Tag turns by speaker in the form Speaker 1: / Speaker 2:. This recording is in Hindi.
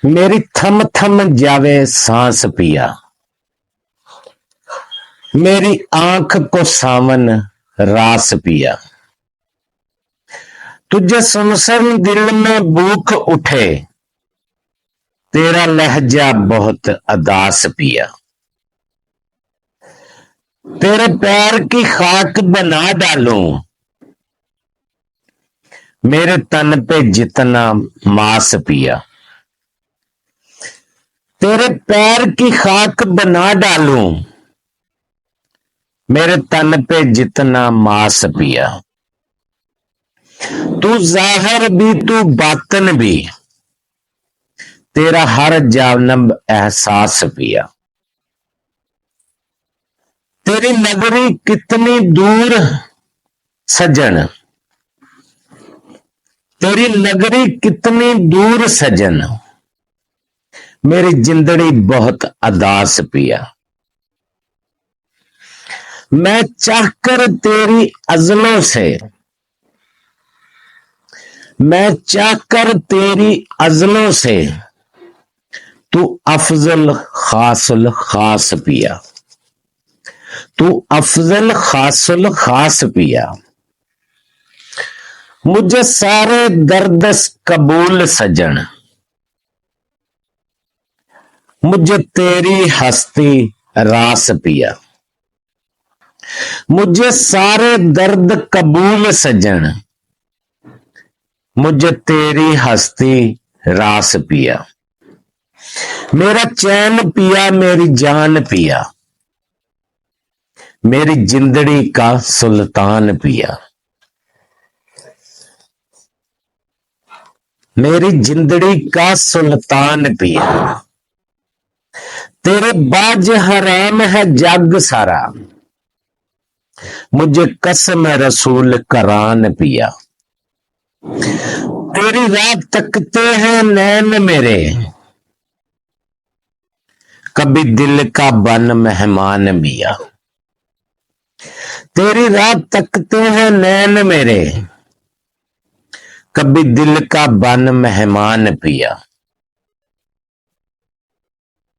Speaker 1: मेरी थम थम जावे सांस पिया, मेरी आंख को सावन रास पिया। तुझे सुनसन दिल में भूख उठे, तेरा लहजा बहुत अदास पिया। तेरे पैर की खाक बना डालूं, मेरे तन पे जितना मांस पिया। तेरे पैर की खाक बना डालूं, मेरे तन पे जितना मांस पिया। तू जाहिर भी तू बातन भी, तेरा हर जानब एहसास पिया। तेरी नगरी कितनी दूर सजन, तेरी नगरी कितनी दूर सजन, मेरी जिंदड़ी बहुत अदास पिया। मैं चाहकर तेरी अजलों से, मैं चाहकर तेरी अजलों से, तू अफजल खासुल खास पिया। तू अफजल खासुल खास पिया। मुझे सारे दर्द कबूल सजन, मुझे तेरी हस्ती रास पिया। मुझे सारे दर्द कबूल सजन, मुझे तेरी हस्ती रास पिया। मेरा चैन पिया, मेरी जान पिया, मेरी जिंदड़ी का सुल्तान पिया। मेरी जिंदड़ी का सुल्तान पिया। तेरे बाज हराम है जग सारा, मुझे कसम रसूल करान पिया। तेरी रात तकते हैं नैन मेरे, कभी दिल का बन मेहमान पिया। तेरी रात तकते हैं नैन मेरे, कभी दिल का बन मेहमान पिया।